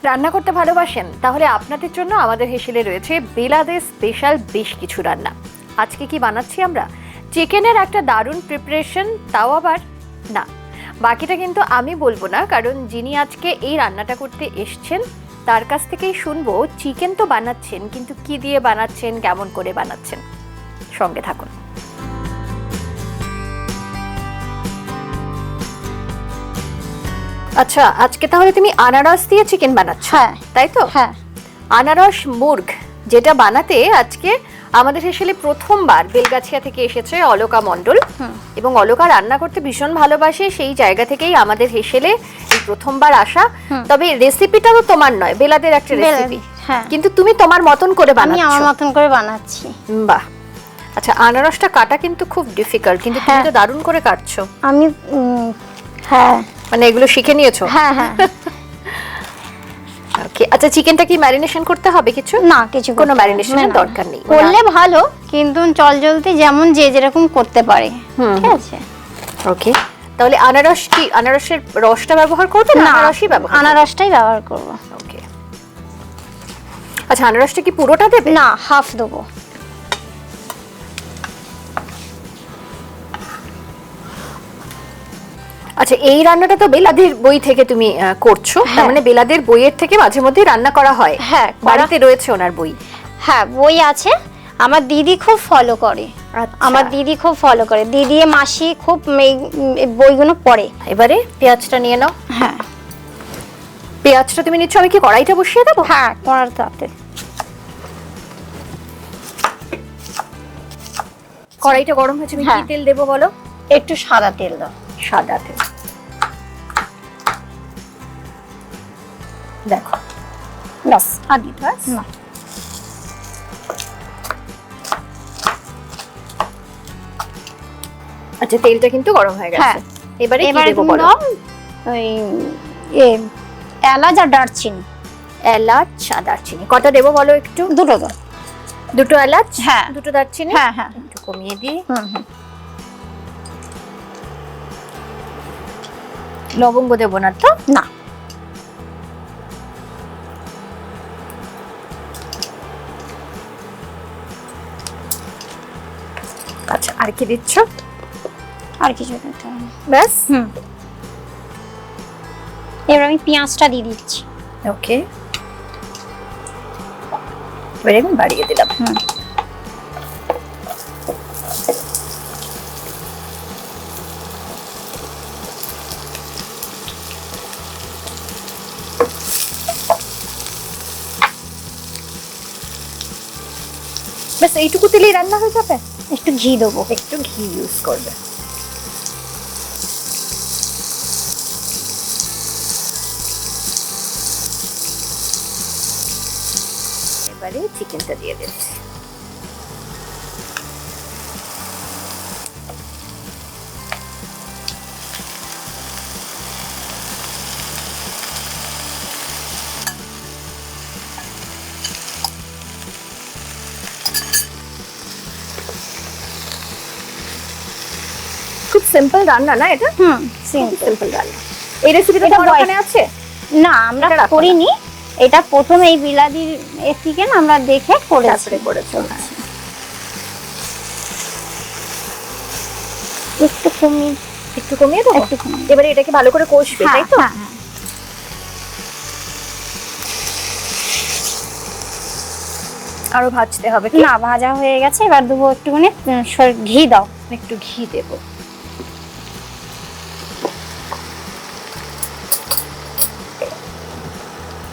রান্না করতে ভালোবাসেন? তাহলে আপনাদের জন্য আমাদের হেসেলে রয়েছে বেলাদের স্পেশাল বেশ কিছু রান্না। আজকে কি বানাচ্ছি আমরা? চিকেনের একটা দারুণ প্রিপারেশন, তাও আবার না, বাকিটা কিন্তু আমি বলবো না, কারণ যিনি আজকে এই রান্নাটা করতে এসছেন তার কাছ থেকেই শুনবো চিকেন তো বানাচ্ছেন, কিন্তু কি দিয়ে বানাচ্ছেন, কেমন করে বানাচ্ছেন। সঙ্গে থাকুন। আচ্ছা, আজকে তাহলে তুমি আনারস দিয়ে চিকেন বানাচ্ছ? হ্যাঁ, তাই তো? হ্যাঁ। আনারস মুর্গ যেটা বানাতে আজকে আমাদের হেসেলে প্রথমবার বেলগাছিয়া থেকে এসেছে অলকা মণ্ডল, এবং অলকা রান্না করতে ভীষণ ভালোবাসে, সেই জায়গা থেকেই আমাদের হেসেলে এই প্রথমবার আসা। তবে রেসিপিটা তো তোমার নয়, বেলাদের একটা রেসিপি, কিন্তু তুমি তোমার মতন করে বানাচ্ছো। আমি আমার মতন করে বানাচ্ছি। বাহ। আচ্ছা, আনারসটা কাটা কিন্তু খুব ডিফিকাল্ট, কিন্তু তুমি তো দারুণ করে কাটছো। আমি হ্যাঁ, মানে এগুলো শিখে নিয়েছো? হ্যাঁ হ্যাঁ। ওকে। আচ্ছা, চিকেনটা কি ম্যারিনেশন করতে হবে কিছু? না, কিছু কোনো ম্যারিনেশনের দরকার নেই। করলে ভালো, কিন্তু চলজলদি যেমন যে যেরকম করতে পারে। ঠিক আছে। ওকে, তাহলে আনারস কি আনারসের রসটা ব্যবহার করবে না আনারসই ব্যবহার? আনারসটাই ব্যবহার করব। ওকে। আচ্ছা, আনারসটা কি পুরোটা দেবে? না, হাফ দেবো। আচ্ছা, এই রান্নাটা তো বেলাদের বই থেকে তুমি করছো, তার মানে বেলাদের বইয়ের থেকে মাঝে মধ্যে রান্না করা হয়? হ্যাঁ, বাড়িতে রয়েছে ওনার বই? হ্যাঁ, বই আছে। আমার দিদি খুব ফলো করে। আমার দিদি খুব ফলো করে, দিদি মাসি খুব বইগুলো পড়ে। এবারে পেঁয়াজটা নিয়ে নাও। হ্যাঁ, পেঁয়াজটা তুমি নিচ্ছ, আমি কি কড়াইটা বসিয়ে দেবো? হ্যাঁ, কড়ার তাতে। কড়াইটা গরম হয়েছে, আমি কি তেল দেবো বলো? একটু সাদা তেল দাও। সাদা তেল। দেখো, বাস। আর দিতে হয় না। আচ্ছা, তেলটা কিন্তু গরম হয়ে গেছে। এবারে কি দেবো বলো? ওই এলাচ আর দারচিনি। এলাচ আর দারচিনি কটা দেবো বলো একটু? দুটো দাও। দুটো এলাচ? হ্যাঁ। দুটো দারচিনি? হ্যাঁ হ্যাঁ। একটু কমিয়ে দিই। লবঙ্গ দেবো না তো? না। আচ্ছা, আর কি দিচ্ছ? আর কিছু দিতে হবে না, ব্যাস। এবার আমি পেঁয়াজটা দিয়ে দিচ্ছি। ওকে, এবারে আমি বাড়িয়ে দিলাম। ব্যাস, এইটুকু তেলেই রান্না হয়ে যাবে? একটু ঘি দেবো। একটু ঘি ইউজ করবে। এবারে চিকেনটা দিয়ে দিচ্ছি। খুব সিম্পল রান্না না এটা? সিম্পল রান্না। এই রেসিপিটা তোমার ওখানে আছে? না, আমরা করিনি। এটা প্রথম এই বিলাদির থেকে আমরা দেখে করেছি। একটু কমিয়ে দেবো। এবারে এটাকে ভালো করে কষবে, তাই তো? আরো ভাজতে হবে? না, ভাজা হয়ে গেছে। এবার দেবো একটুখানি ঘি দাও। একটু ঘি দেব।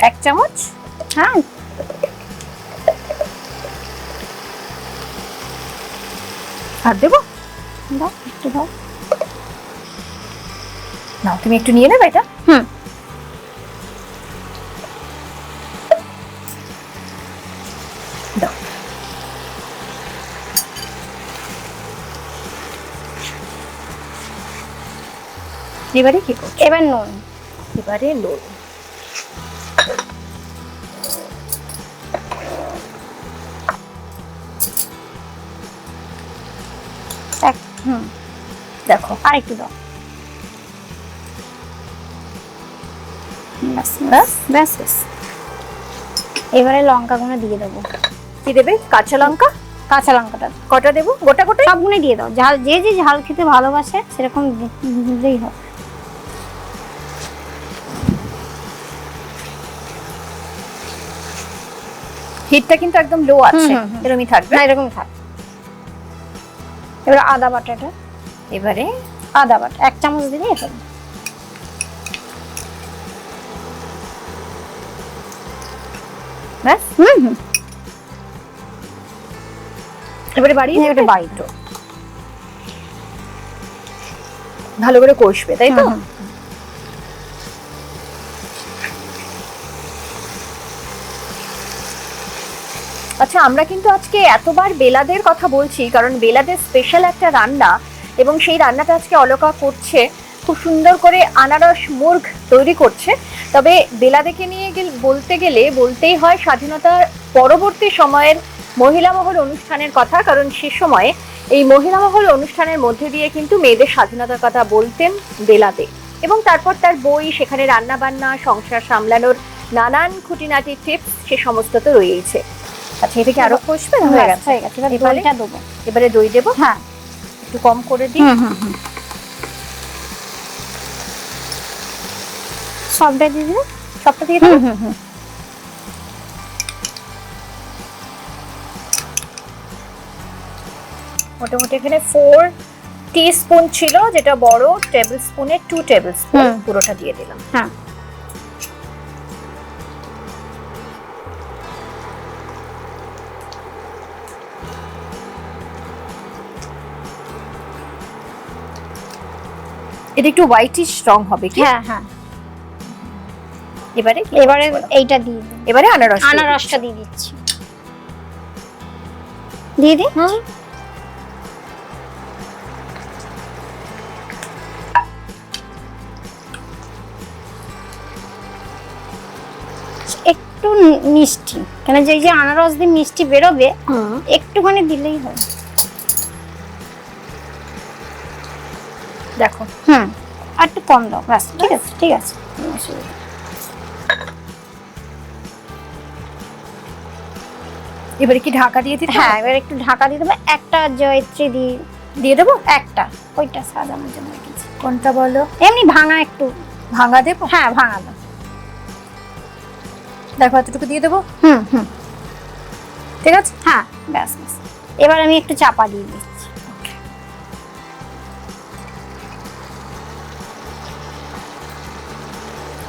এক চামচ? হ্যাঁ। আর দেবো? দাও, একটু দাও। না, তুমি একটু নিয়ে নেবে এটা। দাও। এবারে কি করছো? এবার নুন। এবারে নুন। দেখো, আর একটু দাও। ব্যাস ব্যাস ব্যাস ব্যাস। এবারে লঙ্কাগুলো দিয়ে দেবো। কি দেবে? কাঁচা লঙ্কা? কাঁচা লঙ্কাটা কটা দেবো? গোটা গোটা সবগুলোই দিয়ে দাও, ঝাল যে যে ঝাল খেতে ভালোবাসে সেরকম দিলেই হয়। হিটটা কিন্তু একদম লো আছে, এরকমই থাকবে। না এরকমই থাক। এবারে আদা বাটাটা, এবারে আদা বাটা 1 চামচ দিলে হবে। ব্যাস। এবারে বাড়ি তো ভালো করে কষবে, তাই তো? আচ্ছা, আমরা কিন্তু আজকে এতবার বেলাদের কথা বলছি কারণ বেলাদের স্পেশাল একটা রান্না, এবং সেই রান্নাটা আজকে অলকা করছে, খুব সুন্দর করে আনারস মুর্গ তৈরি করছে। তবে বেলাদেকে নিয়ে বলতে গেলে বলতেই হয় স্বাধীনতার পরবর্তী সময়ের মহিলা মহল অনুষ্ঠানের কথা, কারণ সে সময়ে এই মহিলা মহল অনুষ্ঠানের মধ্যে দিয়ে কিন্তু মেয়েদের স্বাধীনতার কথা বলতেন বেলাদে, এবং তারপর তার বই, সেখানে রান্না বান্না, সংসার সামলানোর নানান খুঁটিনাটি টিপস, সে সমস্ত তো রয়েছে। আচ্ছা, এটা কি আরো কষবে? হয়ে গেছে, হয়ে গেছে। এবারে দইটা দেবো। এবারে দই দেবো। হ্যাঁ, একটু কম করে দিই। সবটা দিয়ে দিই। সবটা দিয়ে দেবো। মোটামুটি এখানে 4 টিস্পুন ছিল, যেটা বড় টেবিল স্পুনে 2 টেবিল স্পুন পুরোটা দিয়ে দিলাম। হ্যাঁ, এটা একটু হোয়াইটিশ রং হবে কি? হ্যাঁ হ্যাঁ। এবারে এইটা দিয়ে দিই। এবারে আনারসটা দিয়ে দিচ্ছি। দিয়ে দিই। একটু মিষ্টি, কেন যে আনারস দিয়ে মিষ্টি বেরোবে, একটুখানি দিলেই হয়। দেখো, আর একটু কম দাও, ব্যাস। ঠিক আছে, ঠিক আছে। এবারে কি ঢাকা দিয়ে দিতে? হ্যাঁ, এবার একটু ঢাকা দিয়ে দেবো। একটা জয়ত্রী দিয়ে দেবো। একটা, ওইটা সাজানোর জন্য রেখেছি। কোনটা বলো? এমনি ভাঙা, একটু ভাঙা দেবো। হ্যাঁ, ভাঙা দাও। দেখো, এতটুকু দিয়ে দেবো। ঠিক আছে। হ্যাঁ, ব্যাস ব্যাস। এবার আমি একটু চাপা দিয়ে দিচ্ছি।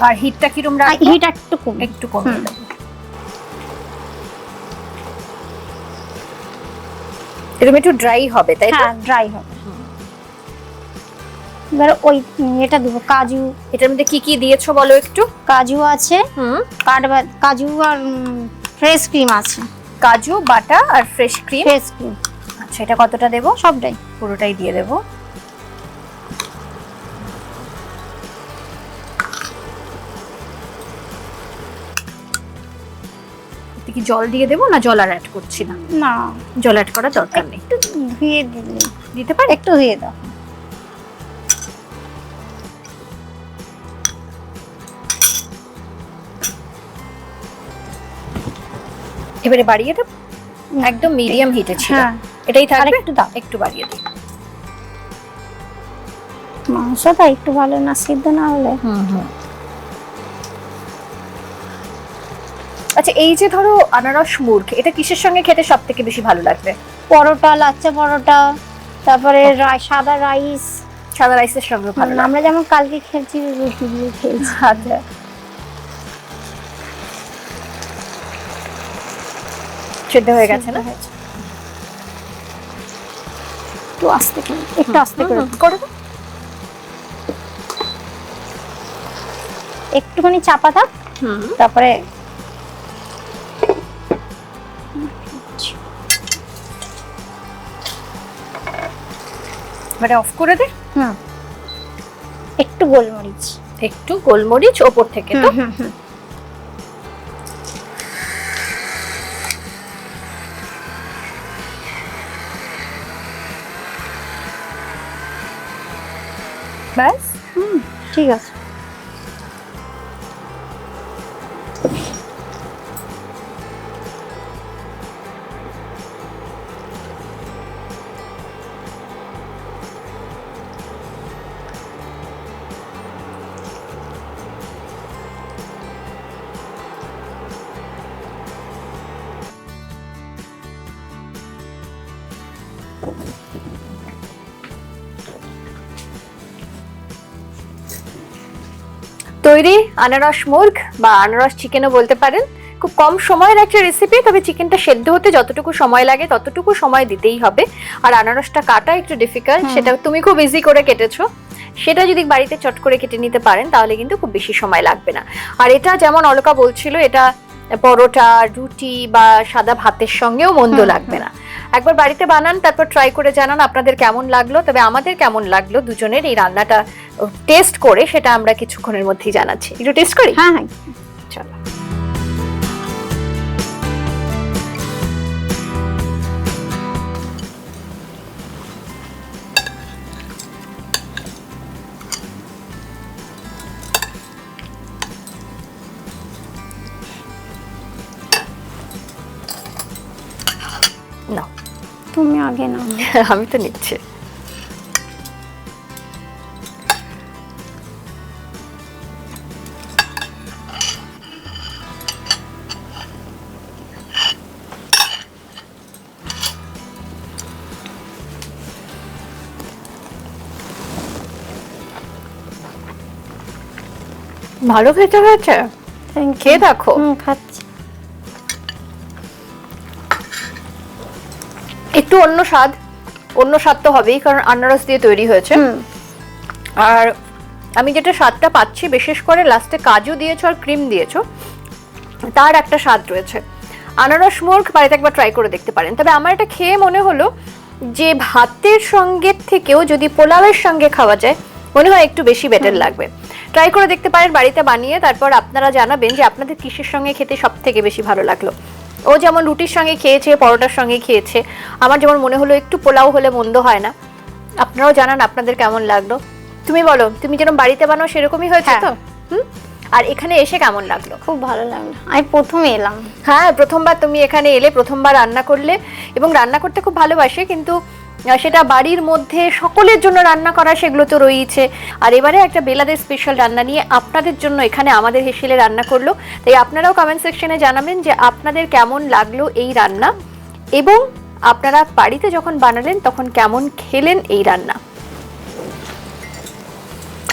আর হিটটা কিরকম রাখবো? হিট একটু কমিয়ে দেবো। এরকম একটু ড্রাই হবে, তাই তো? হ্যাঁ, ড্রাই হবে। এবার ওই এটা দেবো, কাজু। এটার মধ্যে কি কি দিয়েছো বলো একটু? কাজু আছে, কাজু আর ফ্রেশ ক্রিম আছে। কাজু বাটা আর ফ্রেশ ক্রিম। আচ্ছা, এটা কতটা দেবো? সবটাই, পুরোটাই দিয়ে দেবো। কি জল দিয়ে দেবো না জল আর অ্যাড করছি না? না, জল অ্যাড করার দরকার নেই। একটু ধুয়ে দিতে পারি? একটু ধুয়ে দাও। এবারে বাড়িয়ে দেব। একদম মিডিয়াম হিটে ছিল। এটাই থাকবে। একটু দাও, একটু বাড়িয়ে দিই। মাংসটা একটু ভালো না সিদ্ধ না হলে। আচ্ছা, এই যে ধরো আনারস মুর্গ, এটা কিসের সঙ্গে খেতে সব থেকে বেশি ভালো লাগবে? পরোটা, লাচ্চা পরোটা, তারপরে সাদা রাইস। সাদা রাইসের সঙ্গে ভালো লাগে। আমরা যেমন কালকে খেয়েছি, রুটি দিয়ে খেয়েছি। আচ্ছা, সেদ্ধ হয়ে গেছে না? একটু আস্তে করে, একটু আস্তে করে দাও। একটুখানি চাপা থাক, তারপরে মানে অফ করে দে। একটু গোলমরিচ ওপর থেকে তো। ব্যাস, ঠিক আছে। তৈরি আনারস মুর্গ বা আনারস চিকেনও বলতে পারেন। খুব কম সময়ের একটা রেসিপি, তবে চিকেনটা সেদ্ধ হতে যতটুকু সময় লাগে ততটুকু সময় দিতেই হবে। আর আনারসটা কাটা একটু ডিফিকাল্ট, সেটা তুমি খুব ইজি করে কেটেছো। সেটা যদি বাড়িতে চট করে কেটে নিতে পারেন তাহলে কিন্তু খুব বেশি সময় লাগবে না। আর এটা যেমন অলকা বলছিল, এটা পরোটা, রুটি বা সাদা ভাতের সঙ্গেও মন্দ লাগবে না। একবার বাড়িতে বানান, তারপর ট্রাই করে জানান আপনাদের কেমন লাগলো। তবে আমাদের কেমন লাগলো দুজনের এই রান্নাটা টেস্ট করে সেটা আমরা কিছুক্ষণের মধ্যেই জানাচ্ছি। একটু টেস্ট করি। হ্যাঁ হ্যাঁ চলো। না, তুমি আগে নাও। আমি তো নিচ্ছি। ভালো খেতে হয়েছে, খেয়ে দেখো। খাচ্ছি। একটু অন্য স্বাদ তো হবেই, কারণ আনারস দিয়ে তৈরি হয়েছে। আর আমি যেটা স্বাদটা পাচ্ছি, বিশেষ করে লাস্টে কাজু দিয়েছো আর ক্রিম দিয়েছো, তার একটা স্বাদ রয়েছে। আনারস মুর্গ বাড়িতে একবার ট্রাই করে দেখতে পারেন। তবে আমার এটা খেয়ে মনে হলো যে ভাতের সঙ্গে থেকেও যদি পোলাওয়ের সঙ্গে খাওয়া যায় মনে হয় একটু বেশি বেটার লাগবে। ট্রাই করে দেখতে পারেন বাড়িতে বানিয়ে, তারপর আপনারা জানাবেন যে আপনাদের কিসের সঙ্গে খেতে সব থেকে বেশি ভালো লাগলো। ও যেমন রুটির সঙ্গে খেয়েছে, পরোটার সঙ্গে খেয়েছে, আমার যেমন মনে হলো একটু পোলাও হলে মন্দ হয় না। আপনারাও জানান আপনাদের কেমন লাগলো। তুমি বলো, তুমি যেরকম বাড়িতে বানাও সেরকমই হয়েছে তো? আর এখানে এসে কেমন লাগলো? খুব ভালো লাগলো, আমি প্রথমে এলাম। হ্যাঁ, প্রথমবার তুমি এখানে এলে, প্রথমবার রান্না করলে, এবং রান্না করতে খুব ভালোবাসে, কিন্তু সেটা বাড়ির মধ্যে সকলের জন্য রান্না করা সেগুলো তো রয়েছে। আর এবারে একটা বেলাদের স্পেশাল রান্না নিয়ে আপনাদের জন্য এখানে আমাদের হেসেলে রান্না করলো। তাই আপনারাও কমেন্ট সেকশনে জানাবেন যে আপনাদের কেমন লাগলো এই রান্না, এবং আপনারা বাড়িতে যখন বানালেন তখন কেমন খেলেন এই রান্না।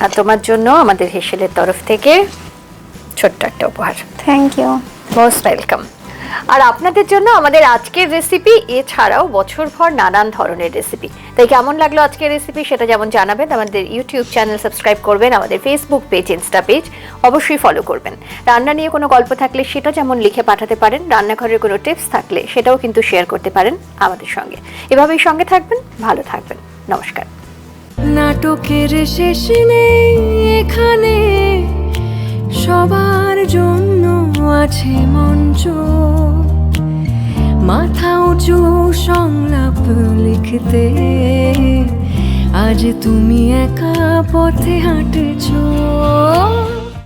আর তোমার জন্য আমাদের হেসেলের তরফ থেকে ছোট্ট একটা উপহার। Thank you, most welcome. আর আপনাদের জন্য আমাদের আজকের রেসিপি, এছাড়াও বছরভর নানান ধরনের রেসিপি। তাই কেমন লাগলো আজকের রেসিপি সেটা যেমন জানাবেন, আমাদের ইউটিউব চ্যানেল সাবস্ক্রাইব করবেন, আমাদের ফেসবুক পেজ, ইনস্টা পেজ অবশ্যই ফলো করবেন। রান্না নিয়ে কোনো গল্প থাকলে সেটা যেমন লিখে পাঠাতে পারেন, রান্নাঘরের কোনো টিপস থাকলে সেটাও কিন্তু শেয়ার করতে পারেন আমাদের সঙ্গে। এভাবেই সঙ্গে থাকবেন, ভালো থাকবেন। নমস্কার। নাটকের শেষ নেই এখানে, সবার জন্য আছে মঞ্চ, মাথা উঁচু সংলাপ লিখতে আজ তুমি একা পথে হাঁটেছো।